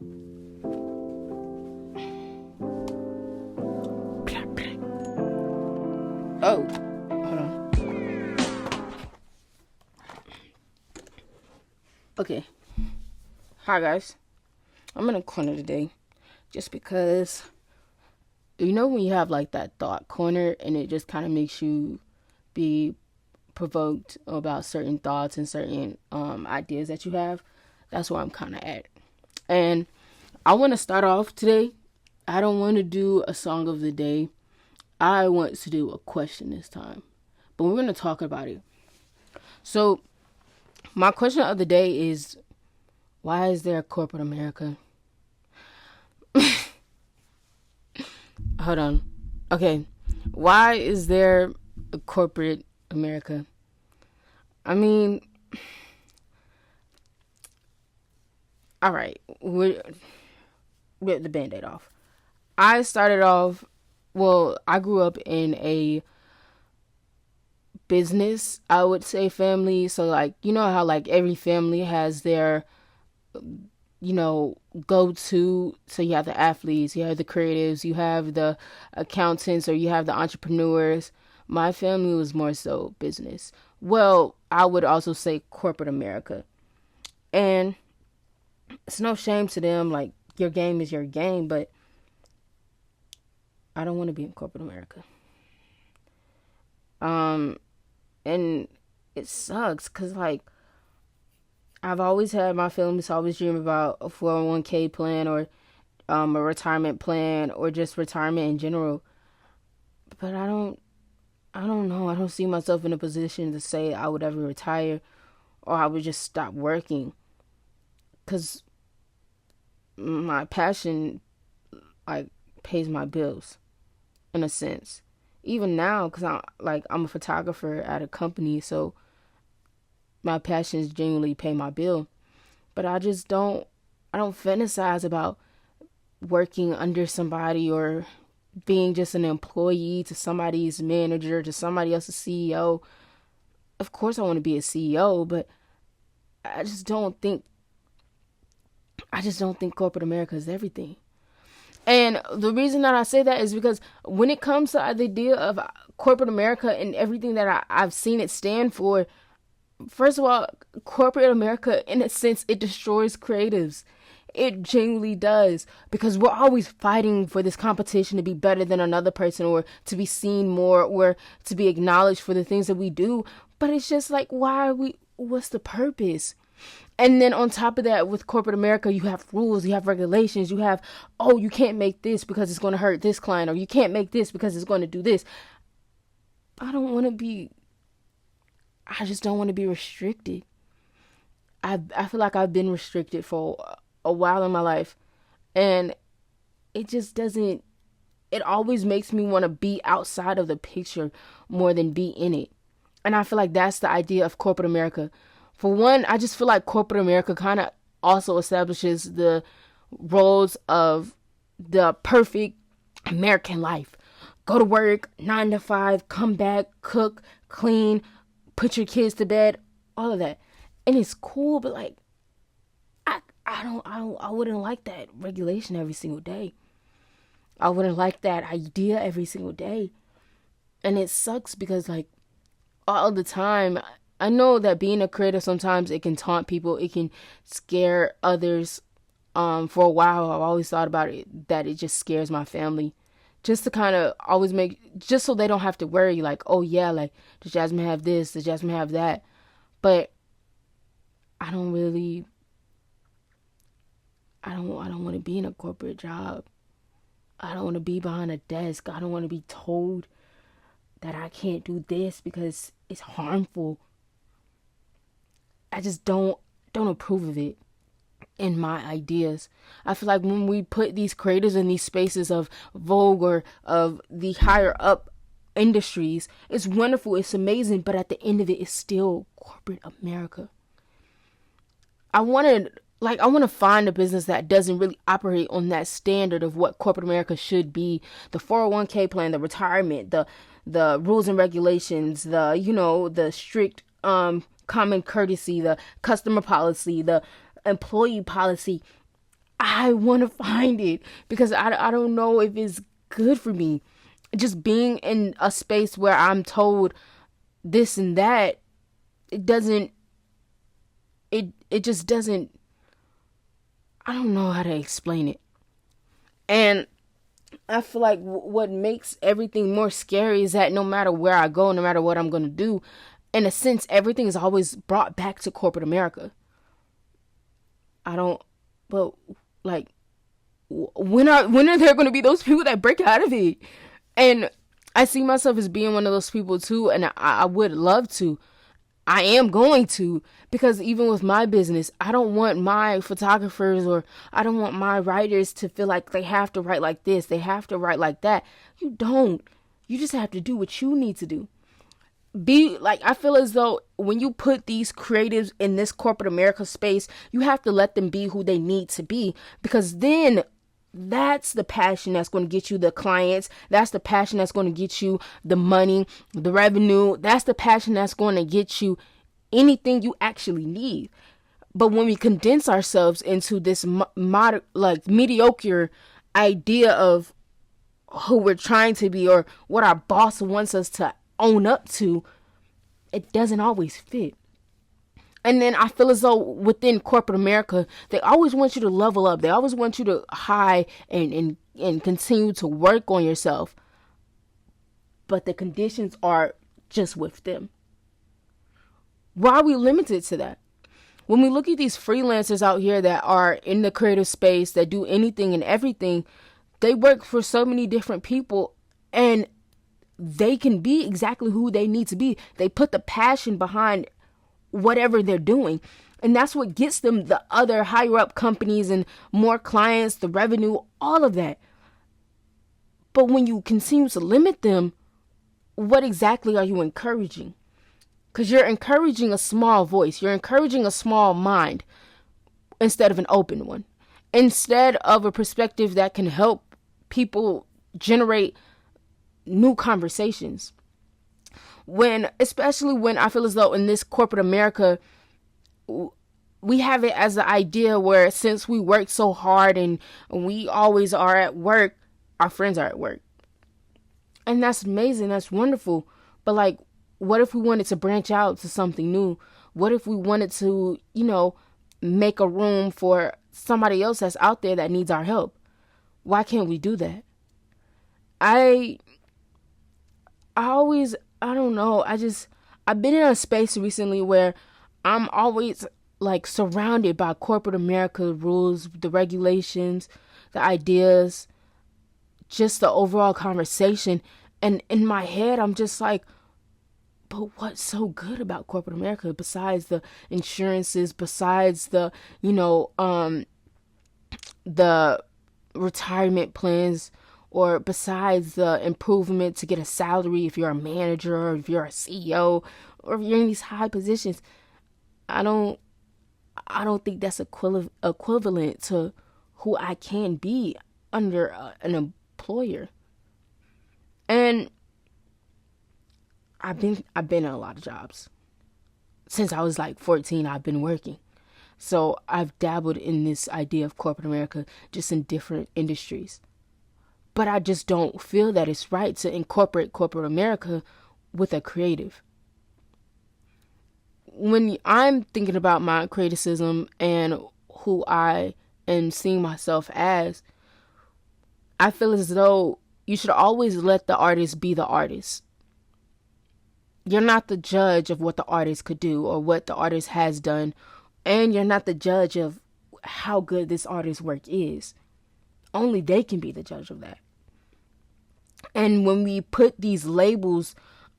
Oh, hold on. Okay. Hi, guys. I'm in a corner today just because, when you have like that thought corner and it just kind of makes you be provoked about certain thoughts and certain ideas that you have. That's where I'm kind of at. And I want to start off today. I don't want to do a song of the day. I want to do a question this time. But we're going to talk about it. So, my question of the day is, why is there corporate America? Hold on. Okay. Why is there a corporate America? I mean, all right. We're the Band-Aid off. I started off, I grew up in a business, I would say, family. So, like, you know how, like, every family has their, go-to. So you have the athletes, you have the creatives, you have the accountants, or you have the entrepreneurs. My family was more so business. Well, I would also say corporate America. And it's no shame to them. Like, your game is your game, but I don't want to be in corporate America. And it sucks because, like, I've always had my families always dream about a 401k plan or a retirement plan or just retirement in general. But I don't know. I don't see myself in a position to say I would ever retire or I would just stop working. Because my passion, like, pays my bills in a sense. Even now, because I'm a photographer at a company, so my passions genuinely pay my bill. But I don't fantasize about working under somebody or being just an employee to somebody's manager, to somebody else's CEO. Of course I want to be a CEO, but I just don't think corporate America is everything. And the reason that I say that is because when it comes to the idea of corporate America and everything that I've seen it stand for, first of all, corporate America, in a sense, it destroys creatives. It genuinely does. Because we're always fighting for this competition to be better than another person or to be seen more or to be acknowledged for the things that we do. But it's just like, what's the purpose? And then on top of that, with corporate America, you have rules, you have regulations, you have, you can't make this because it's going to hurt this client, or you can't make this because it's going to do this. I just don't want to be restricted. I feel like I've been restricted for a while in my life, and it just doesn't, it always makes me want to be outside of the picture more than be in it. And I feel like that's the idea of corporate America. For one, I just feel like corporate America kind of also establishes the roles of the perfect American life. Go to work, 9 to 5, come back, cook, clean, put your kids to bed, all of that. And it's cool, but like, I wouldn't like that regulation every single day. I wouldn't like that idea every single day. And it sucks because, like, all the time, I know that being a creator, sometimes it can taunt people. It can scare others. For a while, I've always thought about it, that it just scares my family. Just to kind of always just so they don't have to worry, like, oh yeah, like, does Jasmine have this? Does Jasmine have that? But I don't want to be in a corporate job. I don't want to be behind a desk. I don't want to be told that I can't do this because it's harmful. I just don't approve of it in my ideas. I feel like when we put these creators in these spaces of vogue or of the higher up industries, it's wonderful, it's amazing, but at the end of it, it's still corporate America. I want to find a business that doesn't really operate on that standard of what corporate America should be. The 401k plan, the retirement, the rules and regulations, the strict common courtesy, the customer policy, the employee policy. I want to find it because I don't know if it's good for me. Just being in a space where I'm told this and that, it doesn't, it just doesn't, I don't know how to explain it. And I feel like what makes everything more scary is that no matter where I go, no matter what I'm going to do, in a sense, everything is always brought back to corporate America. I don't, but like, when are there going to be those people that break out of it? And I see myself as being one of those people too, and I would love to. I am going to, because even with my business, I don't want my photographers or I don't want my writers to feel like they have to write like this, they have to write like that. You don't. You just have to do what you need to do. Be like, I feel as though when you put these creatives in this corporate America space, you have to let them be who they need to be, because then that's the passion that's going to get you the clients. That's the passion that's going to get you the money, the revenue. That's the passion that's going to get you anything you actually need. But when we condense ourselves into this mediocre idea of who we're trying to be or what our boss wants us to own up to, it doesn't always fit. And then I feel as though within corporate America, they always want you to level up. They always want you to high and continue to work on yourself. But the conditions are just with them. Why are we limited to that? When we look at these freelancers out here that are in the creative space, that do anything and everything, they work for so many different people and they can be exactly who they need to be. They put the passion behind whatever they're doing. And that's what gets them the other higher up companies and more clients, the revenue, all of that. But when you continue to limit them, what exactly are you encouraging? Because you're encouraging a small voice. You're encouraging a small mind instead of an open one. Instead of a perspective that can help people generate new conversations. Especially when I feel as though in this corporate America, we have it as the idea where since we work so hard and we always are at work, our friends are at work. And that's amazing. That's wonderful. But like, what if we wanted to branch out to something new? What if we wanted to, make a room for somebody else that's out there that needs our help? Why can't we do that? I don't know. I've been in a space recently where I'm always like surrounded by corporate America rules, the regulations, the ideas, just the overall conversation. And in my head, I'm just like, but what's so good about corporate America besides the insurances, besides the, the retirement plans, or besides the improvement to get a salary if you're a manager or if you're a CEO or if you're in these high positions? I don't think that's equivalent to who I can be under an employer. And I've been in a lot of jobs. Since I was like 14, I've been working. So I've dabbled in this idea of corporate America just in different industries. But I just don't feel that it's right to incorporate corporate America with a creative. When I'm thinking about my criticism and who I am seeing myself as, I feel as though you should always let the artist be the artist. You're not the judge of what the artist could do or what the artist has done. And you're not the judge of how good this artist's work is. Only they can be the judge of that. And when we put these labels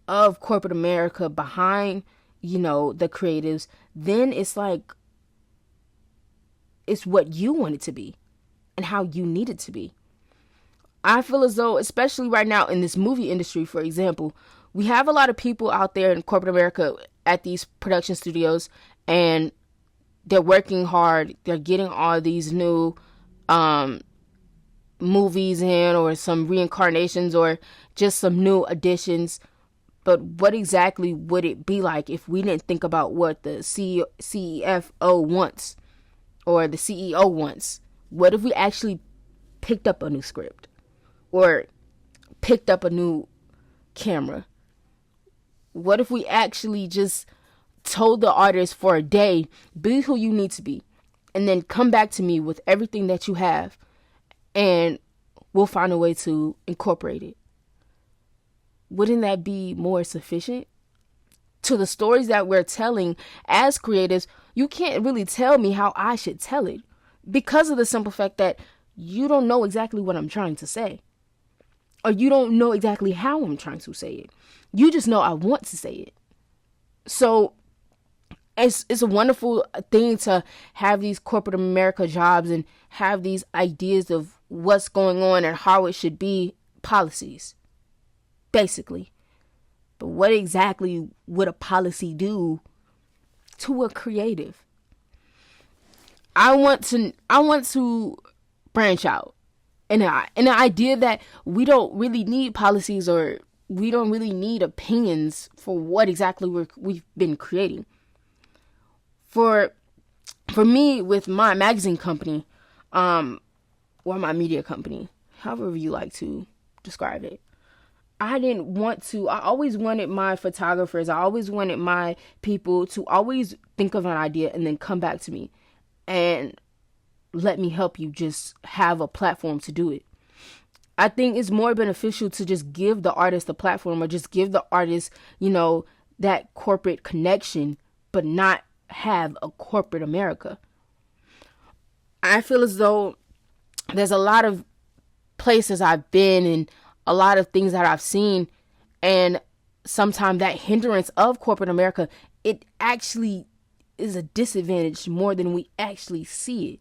of corporate America behind, the creatives, then it's like, it's what you want it to be and how you need it to be. I feel as though, especially right now in this movie industry, for example, we have a lot of people out there in corporate America at these production studios, and they're working hard. They're getting all these new movies in, or some reincarnations, or just some new additions. But what exactly would it be like if we didn't think about what the CFO wants or the CEO wants? What if we actually picked up a new script or picked up a new camera? What if we actually just told the artist for a day, be who you need to be, and then come back to me with everything that you have, and we'll find a way to incorporate it? Wouldn't that be more sufficient? To the stories that we're telling as creatives, you can't really tell me how I should tell it because of the simple fact that you don't know exactly what I'm trying to say, or you don't know exactly how I'm trying to say it. You just know I want to say it. So it's a wonderful thing to have these corporate America jobs and have these ideas of what's going on and how it should be, policies, basically. But what exactly would a policy do to a creative? I want to branch out, and the idea that we don't really need policies, or we don't really need opinions for what exactly we've been creating. For me, with my magazine company, or my media company, however you like to describe it, I always wanted my photographers, I always wanted my people to always think of an idea and then come back to me and let me help you just have a platform to do it. I think it's more beneficial to just give the artist a platform, or just give the artist, that corporate connection, but not have a corporate America. I feel as though there's a lot of places I've been and a lot of things that I've seen, and sometimes that hindrance of corporate America, it actually is a disadvantage more than we actually see it.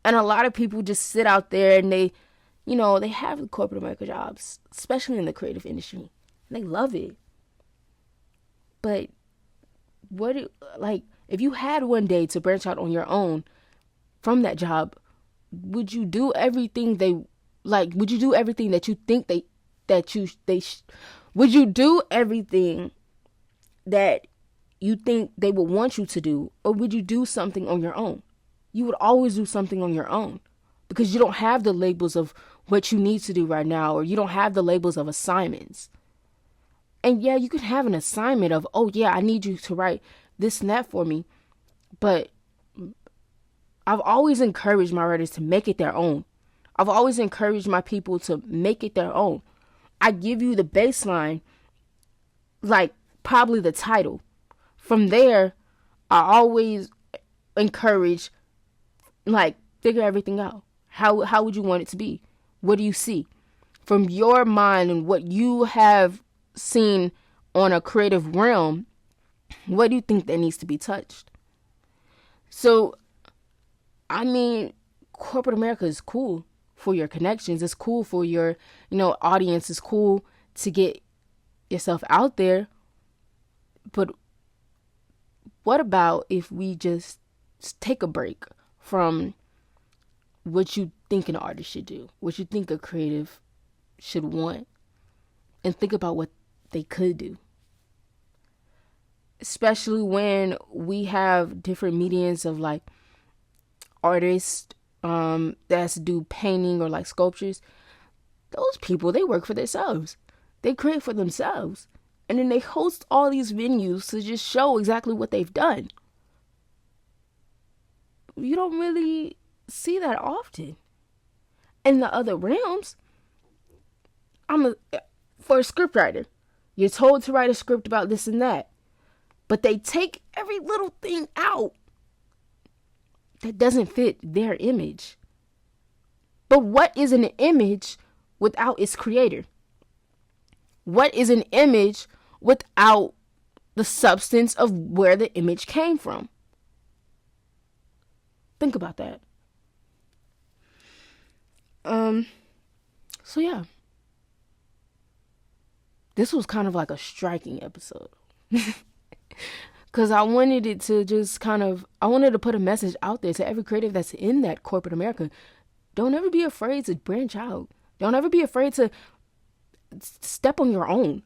And a lot of people just sit out there and they have the corporate America jobs, especially in the creative industry. And they love it. But if you had one day to branch out on your own from that job, would you do everything would you do everything that you think would you do everything that you think they would want you to do, or would you do something on your own? You would always do something on your own, because you don't have the labels of what you need to do right now, or you don't have the labels of assignments. And yeah, you could have an assignment of, oh yeah, I need you to write this and that for me. But I've always encouraged my writers to make it their own. I've always encouraged my people to make it their own. I give you the baseline, probably the title. From there, I always encourage, figure everything out. How would you want it to be? What do you see? From your mind and what you have seen on a creative realm, what do you think that needs to be touched? So, corporate America is cool for your connections. It's cool for your, audience. It's cool to get yourself out there. But what about if we just take a break from what you think an artist should do, what you think a creative should want, and think about what they could do? Especially when we have different mediums of artists that do painting or sculptures. Those people, they work for themselves. They create for themselves. And then they host all these venues to just show exactly what they've done. You don't really see that often. In the other realms, for a scriptwriter, you're told to write a script about this and that. But they take every little thing out that doesn't fit their image. But what is an image without its creator? What is an image without the substance of where the image came from? Think about that. So yeah. This was kind of like a striking episode. Because I wanted it to just I wanted to put a message out there to every creative that's in that corporate America. Don't ever be afraid to branch out. Don't ever be afraid to step on your own.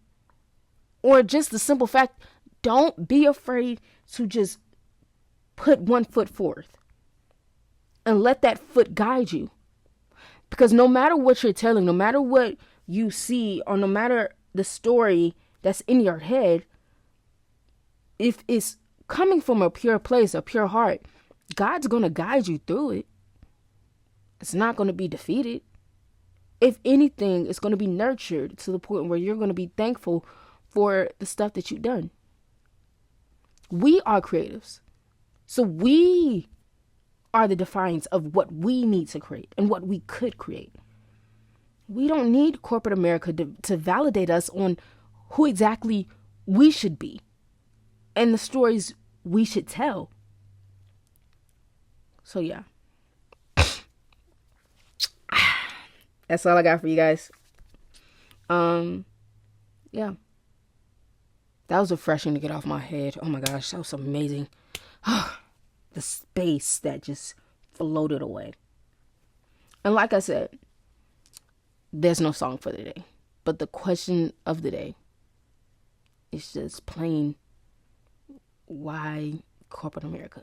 Or just the simple fact, don't be afraid to just put one foot forth and let that foot guide you. Because no matter what you're telling, no matter what you see, or no matter the story that's in your head, if it's coming from a pure place, a pure heart, God's going to guide you through it. It's not going to be defeated. If anything, it's going to be nurtured to the point where you're going to be thankful for the stuff that you've done. We are creatives. So we are the defiance of what we need to create and what we could create. We don't need corporate America to validate us on who exactly we should be and the stories we should tell. So yeah. That's all I got for you guys. Yeah. That was refreshing to get off my head. Oh my gosh, that was amazing. The space that just floated away. And like I said, there's no song for the day. But the question of the day is just plain, why corporate America?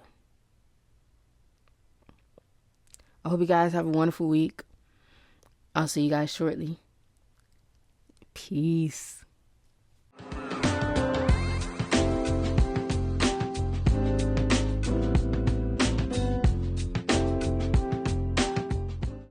I hope you guys have a wonderful week. I'll see you guys shortly. Peace.